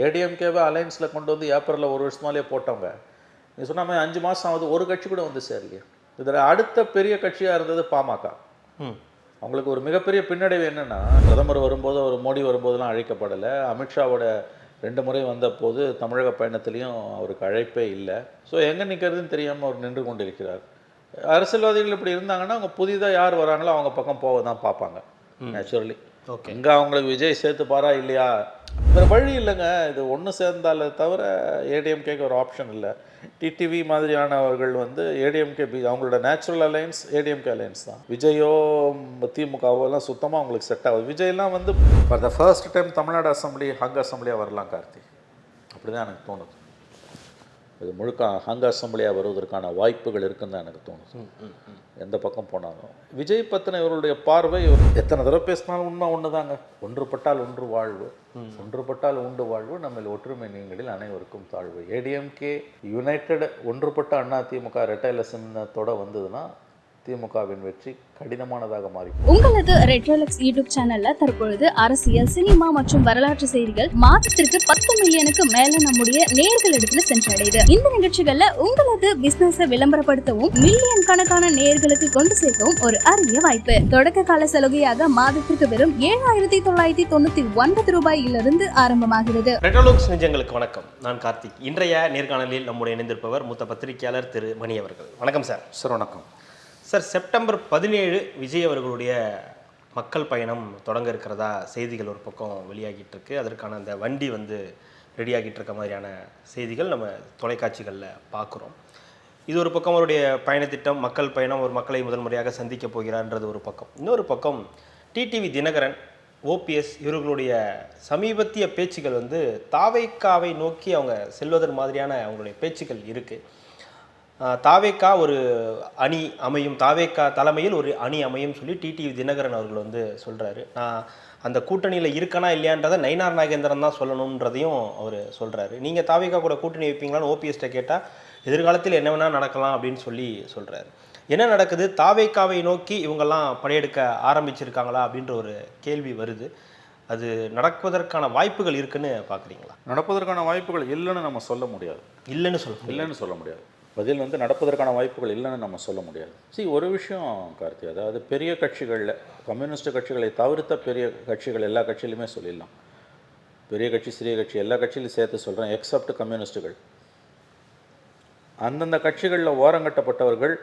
ஏடிஎம்கேவை அலையன்ஸில் கொண்டு வந்து ஏப்ரலில் ஒரு வருஷமாலே போட்டவங்க. நீ சொன்ன மாதிரி 5 மாதம் ஆகுது, ஒரு கட்சி கூட வந்து சேரலையே. இதில் அடுத்த பெரிய கட்சியாக இருந்தது பாமக. அவங்களுக்கு ஒரு மிகப்பெரிய பின்னடைவு என்னென்னா, பிரதமர் வரும்போது, ஒரு மோடி வரும்போதெல்லாம் அழைக்கப்படலை. அமித்ஷாவோட 2 முறை வந்தபோது தமிழக பயணத்துலேயும் அவருக்கு அழைப்பே இல்லை. ஸோ எங்கே நிற்கிறதுன்னு தெரியாமல் அவர் நின்று கொண்டிருக்கிறார். அரசியல்வாதிகள் இப்படி இருந்தாங்கன்னா, அவங்க புதிதாக யார் வராங்களோ அவங்க பக்கம் போக தான் பார்ப்பாங்க நேச்சுரலி. ஓகே, இங்கே அவங்களுக்கு விஜய் சேர்த்துப்பாரா இல்லையா, வேறு வழி இல்லைங்க. இது ஒன்று சேர்ந்தாலே தவிர ஏடிஎம்கேக்கு ஒரு ஆப்ஷன் இல்லை. டிடிவி மாதிரியானவர்கள் வந்து ஏடிஎம்கே அவங்களோட நேச்சுரல் அலையன்ஸ் ஏடிஎம்கே அலையன்ஸ் தான். விஜயோ திமுகவோ எல்லாம் சுத்தமாக அவங்களுக்கு செட் ஆகுது. விஜய்லாம் வந்து for the first time Tamil Nadu assembly hung அசம்பிளியாக வரலாம் கார்த்தி. அப்படி தான் எனக்கு தோணுது. இது முழுக்க ஹங் அசம்பிளியாக வருவதற்கான வாய்ப்புகள் இருக்குன்னு தான் எனக்கு தோணுது. எந்த பக்கம் போனாலும் விஜய் பற்றின இவருடைய பார்வை, எத்தனை தடவை பேசினாலும் உண்மை ஒன்று தாங்க. ஒன்றுபட்டால் ஒன்று வாழ்வு, ஒன்றுபட்டால் உண்டு வாழ்வு, நம்ம ஒற்றுமை நீங்களில் அனைவருக்கும் தாழ்வு. ஏடிஎம்கே யுனைடெட் ஒன்றுபட்ட அண்ணா திமுக ரெட்டைல சின்னத்தோட வந்ததுன்னா திமுகவின் வெற்றி கடினமானதாக மாறி. உங்களது ரெட்ரோலக்ஸ் யூடியூப் சேனல்ல தற்பொழுது அரசியல், சினிமா மற்றும் வரலாற்று செய்திகள் மாதத்திற்கு 10 மில்லியனுக்கு மேல நம்முடைய நேயர்களிடத்துல சென்றடையுது. இந்த நிகழ்ச்சிகள்ல உங்களது பிசினஸை விளம்பரப்படுத்தவும் மில்லியன் கணக்கான நேயர்களுக்கு கொண்டு சேர்க்கவும் ஒரு அரிய வாய்ப்பு. தொடக்க கால சலுகையாக மாதத்திற்கு வெறும் 7,999 ரூபாயிலிருந்து ஆரம்பமாகிறது. ரெட்ரோலக்ஸ் நிஜங்களுக்கு வணக்கம். நான் கார்த்திக். இன்றைய நேர்காணலில் நம்முடைய இணைந்திருப்பவர் மூத்த பத்திரிகையாளர் திரு மணி அவர்கள். வணக்கம் சார். சார் வணக்கம் சார். செப்டம்பர் 17 விஜய் அவர்களுடைய மக்கள் பயணம் தொடங்க இருக்கிறதா செய்திகள் ஒரு பக்கம் வெளியாகிட்டு இருக்கு. அதற்கான அந்த வண்டி வந்து ரெடியாகிட்டு இருக்க மாதிரியான செய்திகள் நம்ம தொலைக்காட்சிகளில் பார்க்குறோம். இது ஒரு பக்கம் அவருடைய பயணத்திட்டம், மக்கள் பயணம், ஒரு மக்களை முதல் முறையாக சந்திக்க போகிறார்ன்றது ஒரு பக்கம். இன்னொரு பக்கம் டிடிவி தினகரன், ஓபிஎஸ் இவர்களுடைய சமீபத்திய பேச்சுகள் வந்து தாவேக்காவை நோக்கி அவங்க செல்வதன் மாதிரியான அவங்களுடைய பேச்சுக்கள் இருக்குது. தாவேக்கா ஒரு அணி அமையும், தாவேக்கா தலைமையில் ஒரு அணி அமையும் சொல்லி டிடிவி தினகரன் அவர்கள் வந்து சொல்கிறாரு. நான் அந்த கூட்டணியில் இருக்கனா இல்லையான்றதை நயினார் நாகேந்திரன் தான் சொல்லணுன்றதையும் அவர் சொல்கிறாரு. நீங்கள் தாவேக்கா கூட கூட்டணி வைப்பீங்களான்னு ஓபிஎஸ்ட்டை கேட்டால் எதிர்காலத்தில் என்ன வேணால் நடக்கலாம் அப்படின்னு சொல்லி சொல்கிறாரு. என்ன நடக்குது? தாவேக்காவை நோக்கி இவங்கெல்லாம் படையெடுக்க ஆரம்பிச்சிருக்காங்களா அப்படின்ற ஒரு கேள்வி வருது. அது நடப்பதற்கான வாய்ப்புகள் இருக்குன்னு பார்க்குறீங்களா? நடப்பதற்கான வாய்ப்புகள் இல்லைன்னு நம்ம சொல்ல முடியாது. இல்லைன்னு சொல்ல முடியாது. பதில் வந்து நடப்பதற்கான வாய்ப்புகள் இல்லைன்னு நம்ம சொல்ல முடியாது. ஒரு விஷயம் கார்த்தி, அதாவது பெரிய கட்சிகளில் கம்யூனிஸ்ட் கட்சிகளை தவிர்த்த பெரிய கட்சிகள் எல்லா கட்சியிலுமே சொல்லிடலாம். பெரிய கட்சி, சிறிய கட்சி எல்லா கட்சியிலும் சேர்த்து சொல்கிறேன், எக்ஸப்ட் கம்யூனிஸ்ட்டுகள். அந்தந்த கட்சிகளில் ஓரங்கட்டப்பட்டவர்கள்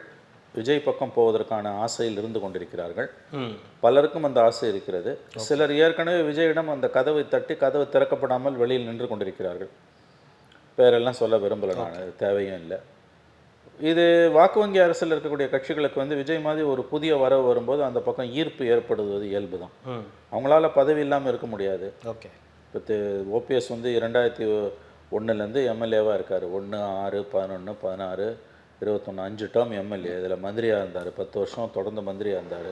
விஜய் பக்கம் போவதற்கான ஆசையில் இருந்து கொண்டிருக்கிறார்கள். பலருக்கும் அந்த ஆசை இருக்கிறது. சிலர் ஏற்கனவே விஜயிடம் அந்த கதவை தட்டி கதவு திறக்கப்படாமல் வெளியில் நின்று கொண்டிருக்கிறார்கள். பேரெல்லாம் சொல்ல விரும்பலை, நான் தேவையும் இல்லை. இது வாக்கு வங்கி அரசில் இருக்கக்கூடிய கட்சிகளுக்கு வந்து விஜய் மாதிரி ஒரு புதிய வரவு வரும்போது அந்த பக்கம் ஈர்ப்பு ஏற்படுவது இயல்பு தான். அவங்களால பதவி இல்லாமல் இருக்க முடியாது. ஓகே, இப்போ ஓபிஎஸ் வந்து 2001 எம்எல்ஏவாக இருக்கார். 1, 6, 11, 16, 21 5 டேர்ம் எம்எல்ஏ. இதில் மந்திரியாக இருந்தார். 10 வருஷம் தொடர்ந்து மந்திரியாக இருந்தார்.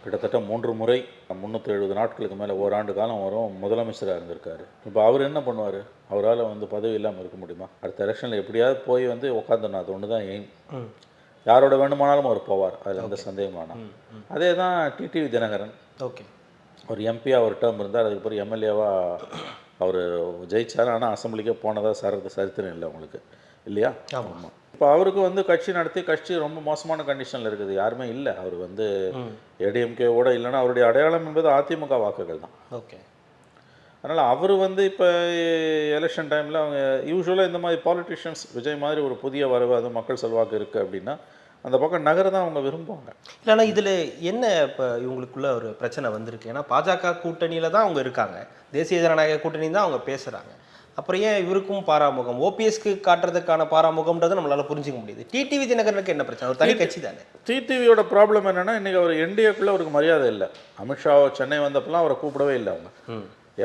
கிட்டத்தட்ட 3 முறை 370 நாட்களுக்கு மேலே ஓராண்டு காலம் வரும் முதலமைச்சராக இருந்திருக்காரு. இப்போ அவர் என்ன பண்ணுவார்? அவரால் வந்து பதவி இல்லாமல் இருக்க முடியுமா? அடுத்த எலெக்ஷனில் எப்படியாவது போய் வந்து உட்காந்துடணும். அது ஒன்று தான் எய்ம். யாரோட வேணுமானாலும் அவர் போவார், அதில் எந்த சந்தேகம் வேணாம். அதே தான் டிடிவி தினகரன். ஓகே, ஒரு எம்பியாக ஒரு டேர்ம் இருந்தார். அதுக்கு பிறகு எம்எல்ஏவாக அவர் ஜெயிச்சார். ஆனால் அசம்பிளிக்கே போனதாக சரித்திரம் இல்லை உங்களுக்கு, இல்லையா? ஆமாம். இப்போ அவருக்கு வந்து கட்சி நடத்தி கட்சி ரொம்ப மோசமான கண்டிஷனில் இருக்குது. யாருமே இல்லை. அவர் வந்து ஏடிஎம்கேவோட இல்லைன்னா அவருடைய அடையாளம் என்பது அதிமுக வாக்குகள் தான். ஓகே. அதனால் அவர் வந்து இப்போ எலெக்ஷன் டைமில் அவங்க யூஸ்வலாக இந்த மாதிரி பாலிட்டிஷியன்ஸ் விஜய் மாதிரி ஒரு புதிய வரவு, அது மக்கள் செல்வாக்கு இருக்குது அப்படின்னா அந்த பக்கம் நகர தான் அவங்க விரும்புவாங்க. இல்லைனா இதில் என்ன இப்போ இவங்களுக்குள்ள ஒரு பிரச்சனை வந்திருக்கு? ஏன்னா பாஜக கூட்டணியில் தான் அவங்க இருக்காங்க, தேசிய ஜனநாயக கூட்டணி தான் அவங்க பேசுகிறாங்க. அப்புறம் ஏன் இவருக்கும் பாராமுகம், ஓபிஎஸ்க்கு காட்டுறதுக்கான பாராமுகம்ன்றதை நம்மளால் புரிஞ்சிக்க முடியுது. டிடிவி தினகரனுக்கு என்ன பிரச்சனை? ஒரு தனி கட்சி தானே. டிடிவியோட ப்ராப்ளம் என்னென்னா, இன்றைக்கி அவர் என்டிஏக்குள்ளே அவருக்கு மரியாதை இல்லை. அமித்ஷா சென்னை வந்தப்பெல்லாம் அவரை கூப்பிடவே இல்லை. அவங்க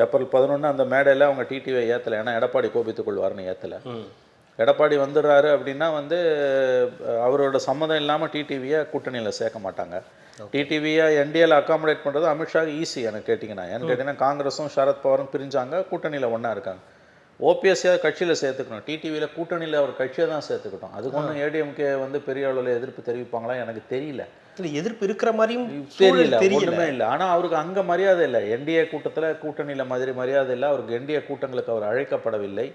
ஏப்ரல் 11 அந்த மேடையில் அவங்க டிடிவியை ஏற்றலை. ஏன்னா எடப்பாடி கோபித்துக் கொள்வார்னு ஏற்றலை. எடப்பாடி வந்துடுறாரு அப்படின்னா வந்து அவரோட சம்மதம் இல்லாமல் டிடிவியை கூட்டணியில் சேர்க்க மாட்டாங்க. டிடிவியை என்டிஏல அக்காமடேட் பண்ணுறது அமித்ஷாவுக்கு ஈஸி. எனக்கு கேட்டிங்கன்னா ஏன்னு கேட்டிங்கன்னா காங்கிரஸும் சரத்பவாரும் பிரிஞ்சாங்க, கூட்டணியில் ஒன்றா இருக்காங்க. ஓபிஎஸ்ஸையாக கட்சியில் சேர்த்துக்கணும், டிடிவியில் கூட்டணியில் அவர் கட்சியை தான் சேர்த்துக்கிட்டோம். அதுக்கு ஒன்றும் ஏடிஎம்கே வந்து பெரிய அளவில் எதிர்ப்பு தெரிவிப்பாங்களா எனக்கு தெரியல. இல்லை எதிர்ப்பு இருக்கிற மாதிரியும் தெரியல, தெரியல. ஒன்றுமே இல்லை. ஆனால் அவருக்கு அங்கே மரியாதை இல்லை. என்டிஏ கூட்டத்தில் கூட்டணியில் மாதிரி மரியாதை இல்லை. அவருக்கு என்டிஏ கூட்டங்களுக்கு அவர் அழைக்கப்படவில்லை.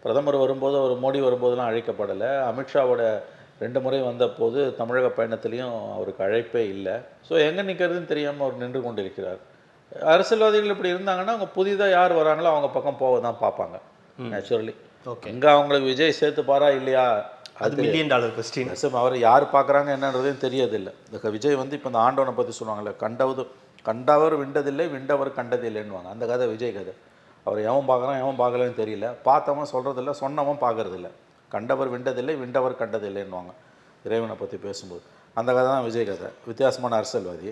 பிரதமர் வரும்போது, அவர் மோடி வரும்போதெல்லாம் அழைக்கப்படலை. அமித்ஷாவோட 2 முறை வந்தபோது தமிழக பயணத்துலேயும் அவருக்கு அழைப்பே இல்லை. ஸோ எங்கே நிற்கிறதுன்னு தெரியாமல் அவர் நின்று கொண்டிருக்கிறார். அரசியல்வாதிகள் இப்படி இருந்தாங்கன்னா அவங்க புதிதாக யார் வராங்களோ அவங்க பக்கம் போக தான் பார்ப்பாங்க நேச்சுரலி. ஓகே, இங்கே அவங்களுக்கு விஜய் சேர்த்துப்பாரா இல்லையா அது $1 மில்லியன் கொஸ்டின். அவர் யார் பார்க்குறாங்க என்னன்றதையும் தெரியறதில்லை. இந்த விஜய் வந்து இப்போ இந்த ஆண்டவனை பற்றி சொல்லுவாங்கள்ல, கண்டவர் விண்டதில்லை, விண்டவர் கண்டதில்லைன்னுவாங்க. அந்த கதை விஜய் கதை. அவர் எவன் பார்க்குறான் எவன் பார்க்கலன்னு தெரியல. பார்த்தவன் சொல்கிறதில்ல, சொன்னவன் பார்க்கறதில்ல. கண்டவர் விண்டதில்லை, விண்டவர் கண்டதில்லைன்னுவாங்க இறைவனை பற்றி பேசும்போது. அந்த கதை தான் விஜய் கதை. வித்தியாசமான அரசியல்வாதி.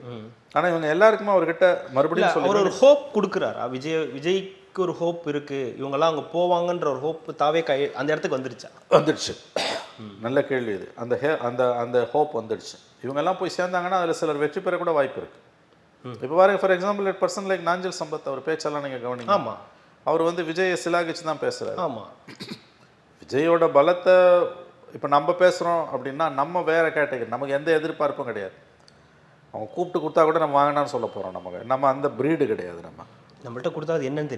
ஆனால் இவங்க எல்லாருக்குமே அவர்கிட்ட மறுபடியும் அவர் ஒரு ஹோப் கொடுக்குறாரா? விஜய்க்கு ஒரு ஹோப் இருக்குது, இவங்கெல்லாம் அங்கே போவாங்கன்ற ஒரு ஹோப் தாவே அந்த இடத்துக்கு வந்துடுச்சு. நல்ல கேள்வி இது. அந்த ஹோப் வந்துடுச்சு. இவங்கெல்லாம் போய் சேர்ந்தாங்கன்னா அதில் சிலர் வெற்றி பெற கூட வாய்ப்பு இருக்குது. இப்போ பாருங்க, for example person like Nanjil Sampath, அவர் பேச்செல்லாம் நீங்கள் கவனிங்க. ஆமாம், அவர் வந்து விஜயை சிலாகிச்சு தான் பேசுகிறார். ஆமாம், விஜயோட பலத்தை இப்போ நம்ம பேசுகிறோம் அப்படின்னா நம்ம வேறு கேட்டகரி, நமக்கு எந்த எதிர்பார்ப்பும் கிடையாது. அவங்க கூப்பிட்டு கொடுத்தா கூட நம்ம வாங்கினான்னு சொல்ல போகிறோம். நம்ம அந்த ப்ரீடு கிடையாது. நம்மள்கிட்ட கொடுத்தா அது என்னன்னு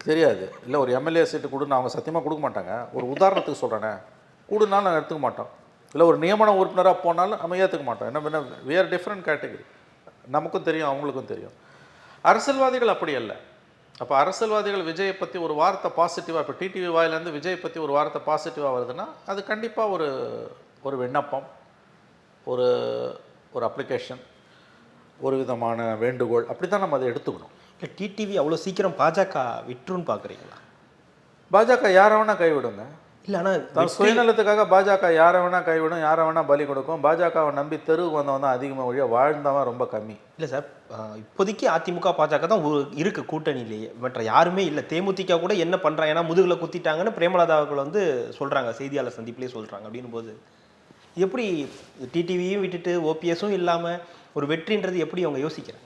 தெரியாது. இல்லை ஒரு எம்எல்ஏ சீட்டு கொடுன்னு அவங்க சத்தியமாக கொடுக்க மாட்டாங்க. ஒரு உதாரணத்துக்கு சொல்கிறேனே, கூடுனாலும் நாங்கள் எடுத்துக்க மாட்டோம். இல்லை ஒரு நியமன உறுப்பினராக போனாலும் நம்ம ஏற்றுக்க மாட்டோம். என்ன வி ஆர் டிஃப்ரெண்ட் கேட்டகரி. நமக்கும் தெரியும், அவங்களுக்கும் தெரியும். அரசியல்வாதிகள் அப்படி அல்ல. அப்போ அரசியல்வாதிகள் விஜயை பற்றி ஒரு வார்த்தை பாசிட்டிவாக, இப்போ டிடிவி வாயிலேருந்து விஜய் பற்றி ஒரு வார்த்தை பாசிட்டிவாக வருதுன்னா அது கண்டிப்பாக ஒரு விண்ணப்பம், ஒரு அப்ளிகேஷன், ஒரு விதமான வேண்டுகோள், அப்படி தான் நம்ம அதை எடுத்துக்கணும். இல்லை டிடிவி அவ்வளோ சீக்கிரம் பாஜக விட்டுருன்னு பார்க்குறீங்களா? பாஜக யாரை வேணால் கைவிடுங்க. இல்லை, ஆனால் சுயநலத்துக்காக பாஜக யாரை வேணால் கைவிடும், யாரை வேணால் பலி கொடுக்கும். பாஜகவை நம்பி தெருவுக்கு வந்தவன் தான் அதிகமாக ஒழிய வாழ்ந்தவன் ரொம்ப கம்மி. இல்லை சார், இப்போதைக்கு அதிமுக பாஜக தான் இருக்கு கூட்டணியிலேயே, மற்ற யாருமே இல்லை. தேமுதிக கூட என்ன பண்ணுறாங்க, ஏன்னா முதுகில் குத்திட்டாங்கன்னு பிரேமலதா அவர்கள் வந்து சொல்கிறாங்க, செய்தியாளர் சந்திப்பிலே சொல்கிறாங்க. அப்படின்னும் போது எப்படி டிடிவியும் விட்டுட்டு ஓபிஎஸும் இல்லாமல் ஒரு வெற்றின்றது எப்படி அவங்க யோசிக்கிறாங்க?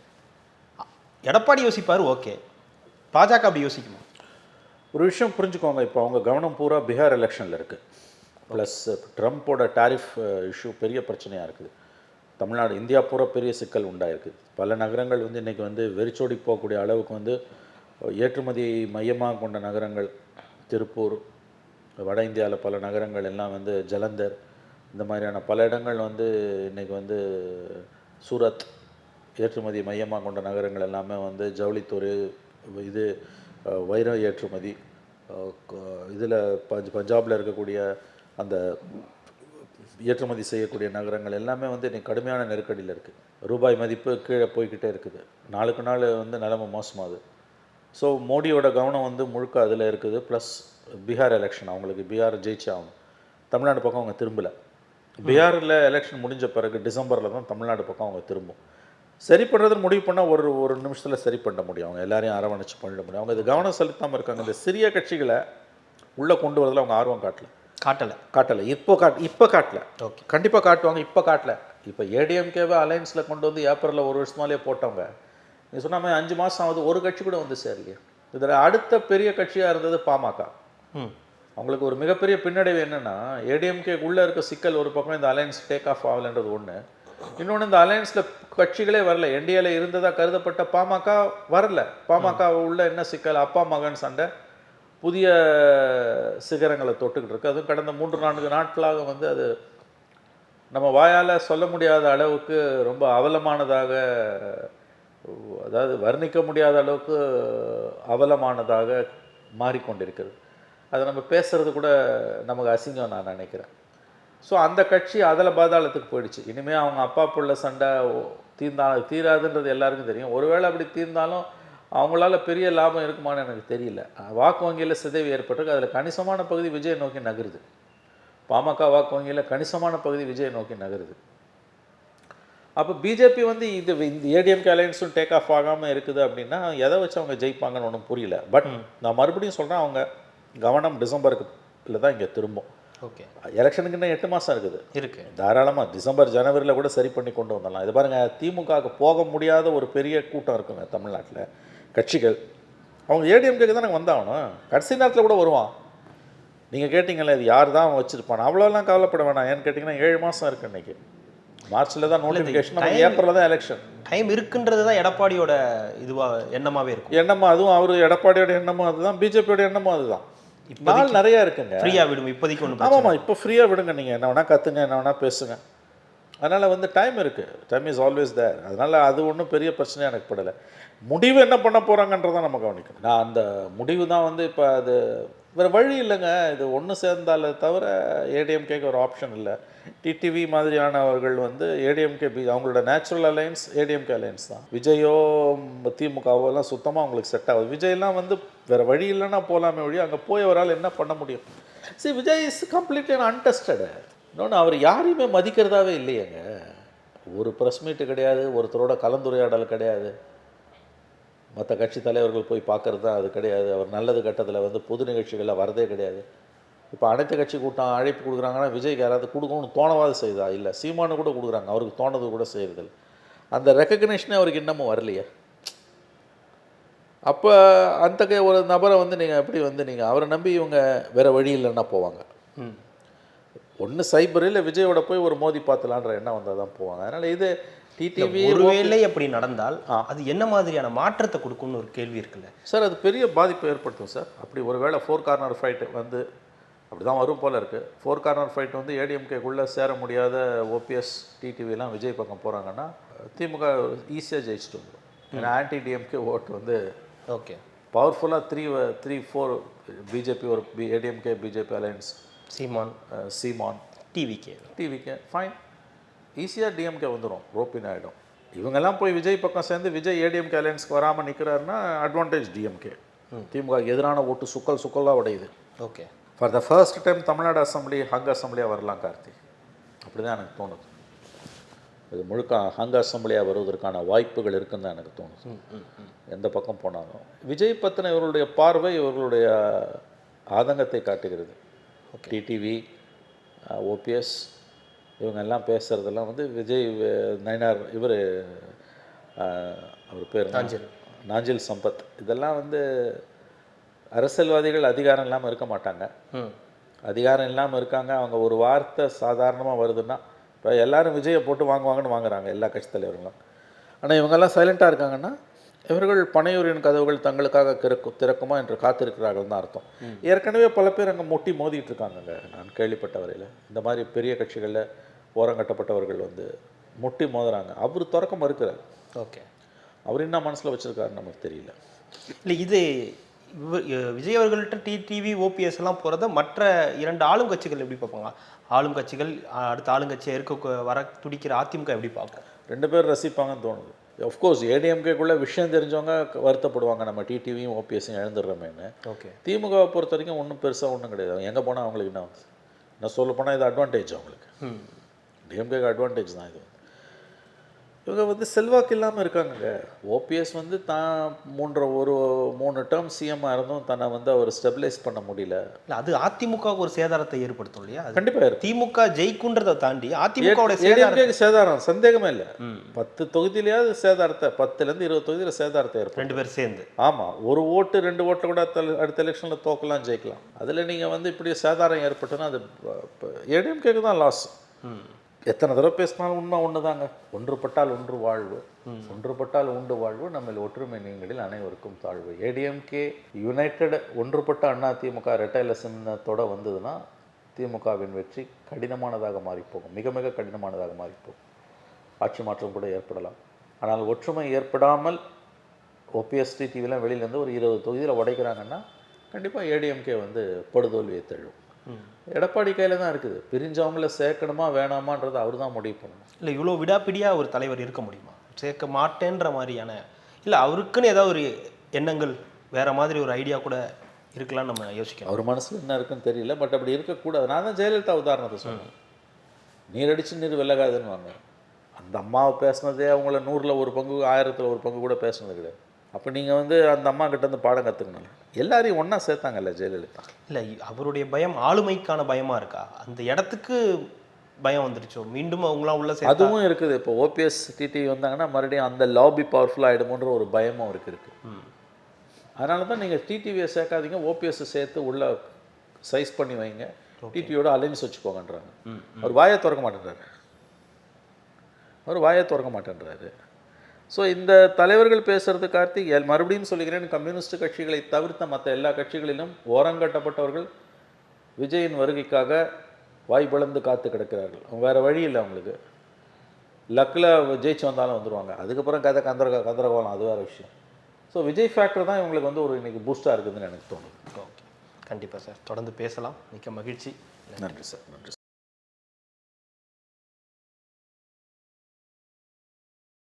எடப்பாடி யோசிப்பார், ஓகே, பாஜக அப்படி யோசிக்குமா? ஒரு விஷயம் புரிஞ்சுக்கோங்க, இப்போ அவங்க கவனம் பூரா பீகார் எலெக்ஷனில் இருக்குது. ப்ளஸ் ட்ரம்ப்போட டாரிஃப் இஷ்யூ பெரிய பிரச்சனையாக இருக்குது. தமிழ்நாடு, இந்தியா பூரா பெரிய சிக்கல் உண்டாயிருக்குது. பல நகரங்கள் வந்து இன்றைக்கி வந்து வெறிச்சோடி போகக்கூடிய அளவுக்கு வந்து ஏற்றுமதி மையமாக கொண்ட நகரங்கள், திருப்பூர், வட இந்தியாவில் பல நகரங்கள் எல்லாம் வந்து ஜலந்தர், இந்த மாதிரியான பல இடங்கள் வந்து இன்றைக்கி வந்து சூரத், ஏற்றுமதி மையமாக கொண்ட நகரங்கள் எல்லாமே வந்து ஜவுளித்துறை, இது வைர ஏற்றுமதி, இதில் பஞ்சாபில் இருக்கக்கூடிய அந்த ஏற்றுமதி செய்யக்கூடிய நகரங்கள் எல்லாமே வந்து இன்றைக்கி கடுமையான நெருக்கடியில் இருக்குது. ரூபாய் மதிப்பு கீழே போய்கிட்டே இருக்குது. நாளுக்கு நாள் வந்து நிலைமை மோசமாகுது. ஸோ மோடியோட கவனம் வந்து முழுக்க அதில் இருக்குது. ப்ளஸ் பீகார் எலெக்ஷன், அவங்களுக்கு பீகார் ஜெயிச்சு ஆகணும். தமிழ்நாடு பக்கம் அவங்க திரும்பலை. பீகாரில் எலெக்ஷன் முடிஞ்ச பிறகு டிசம்பரில் தான் தமிழ்நாடு பக்கம் அவங்க திரும்பும். சரி பண்ணுறதுன்னு முடிவு பண்ணால் ஒரு நிமிஷத்தில் சரி பண்ண முடியும். அவங்க எல்லாரையும் அரவணைச்சு பண்ணிட முடியும். அவங்க இது கவனம் செலுத்தாமல் இருக்காங்க. இந்த சிறிய கட்சிகளை உள்ளே கொண்டு வரதில் அவங்க ஆர்வம் காட்டலை. இப்போ காட்டல. ஓகே, கண்டிப்பாக காட்டுவாங்க. இப்போ காட்டல. இப்போ ஏடிஎம்கேவை அலையன்ஸில் கொண்டு வந்து ஏப்ரலில் 1 வருஷமாலே போட்டவங்க. நீ சொன்ன மாதிரி 5 மாதம் ஆகுது, ஒரு கட்சி கூட வந்து சேரலையே. இதில் அடுத்த பெரிய கட்சியாக இருந்தது பாமக. அவங்களுக்கு ஒரு மிகப்பெரிய பின்னடைவு என்னென்னா, ஏடிஎம்கே உள்ளே இருக்க சிக்கல் ஒரு பக்கம், இந்த அலையன்ஸ் டேக் ஆஃப் ஆகலைன்றது ஒன்று. இன்னொன்று, இந்த அலையன்ஸில் கட்சிகளே வரல. என்டிஏல இருந்ததாக கருதப்பட்ட பாமக வரல. பாமக உள்ள என்ன சிக்கல், அப்பா மகன் சண்டை புதிய சிகரங்களை தொட்டுக்கிட்டு இருக்கு. அதுவும் கடந்த 3-4 நாட்களாக வந்து அது நம்ம வாயால் சொல்ல முடியாத அளவுக்கு ரொம்ப அவலமானதாக, அதாவது வர்ணிக்க முடியாத அளவுக்கு அவலமானதாக மாறிக்கொண்டிருக்கிறது. அதை நம்ம பேசுகிறது கூட நமக்கு அசிங்கம் நான் நினைக்கிறேன். ஸோ அந்த கட்சி அதில் பாதாளத்துக்கு போயிடுச்சு. இனிமேல் அவங்க அப்பா புள்ள சண்டை தீராதுன்றது எல்லாருக்கும் தெரியும். ஒருவேளை அப்படி தீர்ந்தாலும் அவங்களால பெரிய லாபம் இருக்குமான்னு எனக்கு தெரியல. வாக்கு வங்கியில் சிதைவு ஏற்பட்டிருக்கு. அதில் கணிசமான பகுதி விஜயை நோக்கி நகருது. பாமக வாக்கு வங்கியில் கணிசமான பகுதி விஜயை நோக்கி நகருது. அப்போ பிஜேபி வந்து இந்த ஏடிஎம்கே அலையன்ஸும் டேக் ஆஃப் ஆகாமல் இருக்குது அப்படின்னா எதை வச்சு அவங்க ஜெயிப்பாங்கன்னு ஒன்றும் புரியல. பட் நான் மறுபடியும் சொல்கிறேன், அவங்க கவனம் டிசம்பருக்கு தான் இங்கே திரும்பும். ஓகே, எலெக்ஷனுக்கு இன்னும் 8 மாதம் இருக்குது. தாராளமாக டிசம்பர் ஜனவரியில் கூட சரி பண்ணி கொண்டு வந்துடலாம். இது பாருங்கள், திமுகவுக்கு போக முடியாத ஒரு பெரிய கூட்டம் இருக்குங்க தமிழ்நாட்டில் கட்சிகள். அவங்க ஏடிஎம்கேக்கு தான் நாங்கள் வந்தாகணும். கடைசி நேரத்தில் கூட வருவான். நீங்கள் கேட்டிங்களே இது யார் தான் அவன் வச்சுருப்பான், அவ்வளோலாம் கவலைப்பட வேணாம். ஏன்னு கேட்டிங்கன்னா 7 மாதம் இருக்குது. இன்றைக்கி மார்ச்ல தான் நோட்டிஃபிகேஷன், நம்ம time- ஏப்ரலில் தான் எலெக்ஷன். டைம் இருக்குன்றது தான் எடப்பாடியோட எண்ணமாவே இருக்கும். எண்ணமும் அதுவும் அவர் எடப்பாடியோட எண்ணமும் அதுதான், பிஜேபியோட எண்ணமும் அதுதான். நாள் நிறையா இருக்குங்க. ஃப்ரீயா விடும் இப்போதைக்கு ஒன்று. ஆமாம்மா, இப்போ ஃப்ரீயாக விடுங்க, நீங்கள் என்ன வேணால் கற்றுங்க, என்ன வேணால் பேசுங்க. அதனால் வந்து டைம் இருக்குது, டைம் இஸ் ஆல்வேஸ் தேர். அதனால் அது ஒன்றும் பெரிய பிரச்சனையாக எனக்கு படலை. முடிவு என்ன பண்ண போகிறாங்கன்றதான் நம்ம கவனிக்கணும். நான் அந்த முடிவு தான் வந்து இப்போ அது வேறு வழி இல்லைங்க. இது ஒன்று சேர்ந்தாலே தவிர ஏடிஎம்கேக்கு ஒரு ஆப்ஷன் இல்லை. டிடிவி மாதிரியானவர்கள் வந்து ஏடிஎம்கே அவங்களோட நேச்சுரல் அலையன்ஸ் ஏடிஎம்கே அலையன்ஸ் தான். விஜயோ திமுகவோ எல்லாம் சுத்தமாக அவங்களுக்கு செட் ஆகுது. விஜய்லாம் வந்து வேறு வழி இல்லைன்னா போகலாமே வழி, அங்கே போய் அவரால் என்ன பண்ண முடியும்? சரி, விஜய் இஸ் கம்ப்ளீட்லி அன்டெஸ்டடு. இன்னொன்று, அவர் யாரையுமே மதிக்கிறதாவே இல்லையேங்க. ஒரு ப்ரெஸ் மீட்டு கிடையாது, ஒருத்தரோட கலந்துரையாடல் கிடையாது, மற்ற கட்சி தலைவர்கள் போய் பார்க்குறது தான் அது கிடையாது. அவர் நல்லது கட்டத்தில் வந்து பொது நிகழ்ச்சிகளில் வரதே கிடையாது. இப்போ அனைத்து கட்சி கூட்டம் அழைப்பு கொடுக்குறாங்கன்னா விஜய்க்கு யாராவது கொடுக்கணும்னு தோணவாது செய்தா? இல்லை, சீமானு கூட கொடுக்குறாங்க, அவருக்கு தோணது கூட செய்கிறதில்ல. அந்த ரெக்கக்னேஷனே அவருக்கு இன்னமும் வரலையே. அப்போ அந்த ஒரு நபரை வந்து நீங்கள் எப்படி வந்து நீங்கள் அவரை நம்பி இவங்க வேறு வழி இல்லைன்னா போவாங்க. ஒன்று சைபர் இல்லை விஜயோட போய் ஒரு மோதி பார்த்துலான்ற எண்ணம் வந்தால் தான் போவாங்க. அதனால் இது டிடிவி ஒருவேளை அப்படி நடந்தால் அது என்ன மாதிரியான மாற்றத்தை கொடுக்கும்னு ஒரு கேள்வி இருக்குல்ல சார்? அது பெரிய பாதிப்பை ஏற்படுத்தும் சார். அப்படி ஒரு வேளை 4 கார்னர் ஃபைட்டு வந்து அப்படி தான் வரும் போல் இருக்குது. 4 கார்னர் ஃபைட் வந்து ஏடிஎம்கேக்குள்ளே சேர முடியாத ஓபிஎஸ் டிடிவிலாம் விஜய் பக்கம் போகிறாங்கன்னா திமுக ஈஸியாக ஜெயிச்சுட்டு வந்துடும். ஏன்னா ஆன்டி டிஎம்கே ஓட்டு வந்து ஓகே பவர்ஃபுல்லாக 3-4 பிஜேபி ஒரு ஏடிஎம்கே பிஜேபி அலையன்ஸ், சீமான் டிவிகே ஃபைன், ஈஸியாக டிஎம்கே வந்துடும், ரோப்பின் ஆகிடும். இவங்கெல்லாம் போய் விஜய் பக்கம் சேர்ந்து விஜய் ஏடிஎம்கே அலையன்ஸ்க்கு வராமல் நிற்கிறாருன்னா அட்வான்டேஜ் டிஎம்கே. திமுக எதிரான ஓட்டு சுக்கலாக உடையுது. Okay, for the first time Tamil Nadu assembly hung அசம்பிளியாக வரலாம் கார்த்தி. அப்படி தான் எனக்கு தோணுது. இது முழுக்க ஹங் அசம்பிளியாக வருவதற்கான வாய்ப்புகள் இருக்குன்னு தான் எனக்கு தோணுது. எந்த பக்கம் போனாலும் விஜய் பற்றின இவர்களுடைய பார்வை இவர்களுடைய ஆதங்கத்தை காட்டுகிறது. டிடிவி, ஓபிஎஸ் இவங்க எல்லாம் பேசுகிறதெல்லாம் வந்து விஜய் நயனார், இவர் அவர் பேர் நாஞ்சில் சம்பத், இதெல்லாம் வந்து அரசியல்வாதிகள் அதிகாரம் இல்லாமல் இருக்க மாட்டாங்க. அதிகாரம் இல்லாமல் இருக்காங்க. அவங்க ஒரு வார்த்தை சாதாரணமாக வருதுன்னா இப்போ எல்லோரும் விஜயை போட்டு வாங்குவாங்கன்னு வாங்குறாங்க எல்லா கட்சி தலைவர்களும். ஆனால் இவங்கெல்லாம் சைலண்ட்டாக இருக்காங்கன்னா இவர்கள் பனையூரின் கதவுகள் தங்களுக்காக திறக்குமா என்று காத்திருக்கிறார்கள் தான் அர்த்தம். ஏற்கனவே பல பேர் அங்கே முட்டி மோதிட்டு இருக்காங்கங்க. நான் கேள்விப்பட்ட வரையில் இந்த மாதிரி பெரிய கட்சிகளில் ஓரங்கட்டப்பட்டவர்கள் வந்து முட்டி மோதுறாங்க. அவர் திறக்க மறுக்கிறார். ஓகே, அவர் என்ன மனசில் வச்சுருக்காருன்னு நமக்கு தெரியல. இல்லை, இது விஜய் அவர்கள்ட்ட டிடிவி ஓபிஎஸ் எல்லாம் போகிறத மற்ற 2 ஆளும் கட்சிகள் எப்படி பார்ப்பாங்க? ஆளும் கட்சிகள் அடுத்த ஆளுங்கட்சியை வர துடிக்கிற அதிமுக எப்படி பார்ப்போம்? 2 பேர் ரசிப்பாங்கன்னு தோணுது. ஆஃப்கோர்ஸ் ஏடிஎம்கேக்குள்ளே விஷயம் தெரிஞ்சவங்க வருத்தப்படுவாங்க, நம்ம டிடிவியும் ஓபிஎஸையும் இழந்துடுறோமேன்னு. ஓகே, திமுகவை பொறுத்த வரைக்கும் ஒன்றும் பெருசாக ஒன்றும் கிடையாது. எங்கே போனால் அவங்களுக்கு என்ன வந்து நான் சொல்ல போனால் இது அட்வான்டேஜ் அவங்களுக்கு. டிஎம்கேக்கு அட்வான்டேஜ் தான் இது. இவங்க வந்து செல்வாக்கு இல்லாமல் இருக்காங்க. ஓபிஎஸ் வந்து தான் 3 டேர்ம் சிஎம்மாக இருந்தும் தன்னை வந்து அவர் ஸ்டெபிலைஸ் பண்ண முடியல. இல்லை, அது அதிமுகவுக்கு ஒரு சேதாரத்தை ஏற்படுத்தும் இல்லையா? கண்டிப்பாக இருக்கும். திமுக ஜெயிக்குன்றதை தாண்டி அதிமுக சேதாரம் சந்தேகமே இல்லை. 10 தொகுதியிலேயாவது சேதாரத்தை 10லேருந்து 20 தொகுதியில் சேதாரத்தை ஏற்படும் 2 பேர் சேர்ந்து. ஆமாம், 1 ஓட்டு 2 ஓட்டை கூட அடுத்த எலெக்ஷனில் தோக்கலாம், ஜெயிக்கலாம். அதில் நீங்கள் வந்து இப்படி சேதாரம் ஏற்பட்டுன்னா அது ஏடிஎம்கேக்கு தான் லாஸ். எத்தனை தடவை பேசினாலும் உண்மை ஒன்று தாங்க. ஒன்றுபட்டால் ஒன்று வாழ்வு, ஒன்றுபட்டால் உண்டு வாழ்வு, நம்ம ஒற்றுமை நீங்களில் அனைவருக்கும் தாழ்வு. ஏடிஎம்கே யுனைடெட் ஒன்றுபட்ட அண்ணா திமுக இரட்டை சின்னத்தோடு வந்ததுன்னா திமுகவின் வெற்றி கடினமானதாக மாறிப்போகும், மிக மிக கடினமானதாக மாறிப்போகும். ஆட்சி மாற்றம் கூட ஏற்படலாம். ஆனால் ஒற்றுமை ஏற்படாமல் ஓபிஎஸ் டிடிவிலாம் வெளியிலேருந்து ஒரு 20 தொகுதியில் உடைக்கிறாங்கன்னா கண்டிப்பாக ஏடிஎம்கே வந்து படுதோல்வியை தள்ளும். எடப்பாடி கையில் தான் இருக்குது. பிரிஞ்சவங்கள சேர்க்கணுமா வேணாமான்றது அவர் தான் முடிவு பண்ணணும். இல்லை, இவ்வளோ விடாப்பிடியாக ஒரு தலைவர் இருக்க முடியுமா? சேர்க்க மாட்டேன்ற மாதிரியான, இல்லை அவருக்குன்னு ஏதாவது ஒரு எண்ணங்கள் வேறு மாதிரி ஒரு ஐடியா கூட இருக்கலாம்னு நம்ம யோசிக்கணும். அவர் மனசில் என்ன இருக்குன்னு தெரியல. பட் அப்படி இருக்கக்கூடாது. நான் தான் ஜெயலலிதா உதாரணத்தை சொன்னேன். நீர் அடித்து நீர் விலகாதுன்னு வாங்க. அந்த அம்மாவை பேசுனதே அவங்கள 100ல் 1 பங்கு 1000ல் 1 பங்கு கூட பேசுனது கிடையாது. அப்போ நீங்கள் வந்து அந்த அம்மா கிட்டேருந்து பாடம் கற்றுக்கணும். எல்லாரையும் ஒன்றா சேர்த்தாங்கல்ல ஜெயலலிதா. இல்லை, அவருடைய பயம் ஆளுமைக்கான பயமாக இருக்கா? அந்த இடத்துக்கு பயம் வந்துருச்சோ மீண்டும் அவங்களாம் உள்ள சேர்த்து அதுவும் இருக்குது. இப்போ ஓபிஎஸ் டிடிவி வந்தாங்கன்னா மறுபடியும் அந்த லாபி பவர்ஃபுல் ஆகிடுமோன்ற ஒரு பயமும் அவருக்கு இருக்குது. அதனால தான் நீங்கள் டிடிவியை சேர்க்காதீங்க, ஓபிஎஸ் சேர்த்து உள்ள சைஸ் பண்ணி வைங்க, டிடிவியோட அலைன்ஸ் வச்சுக்கோங்கன்றாங்க. அவர் வாயை திறக்க மாட்டேங்கிறாரு. அவர் வாயை திறக்க மாட்டேன்றாரு. ஸோ இந்த தலைவர்கள் பேசுகிறது கார்த்திக், மறுபடியும் சொல்லுகிறேன், கம்யூனிஸ்ட் கட்சிகளை தவிர்த்த மற்ற எல்லா கட்சிகளிலும் ஓரங்கட்டப்பட்டவர்கள் விஜயின் வருகைக்காக வாய் பிளந்து காத்து கிடக்கிறார்கள். அவங்க வேறு வழி இல்லை, அவங்களுக்கு லக்கில் ஜெயிச்சு வந்தாலும் வந்துடுவாங்க. அதுக்கப்புறம் கதை கந்தரகோலம், அது வேறு விஷயம். ஸோ விஜய் ஃபேக்டர் தான் இவங்களுக்கு வந்து ஒரு இன்றைக்கி பூஸ்டாக இருக்குதுன்னு எனக்கு தோணுது. ஓகே, கண்டிப்பாக சார், தொடர்ந்து பேசலாம். மிக்க மகிழ்ச்சி. நன்றி சார், நன்றி.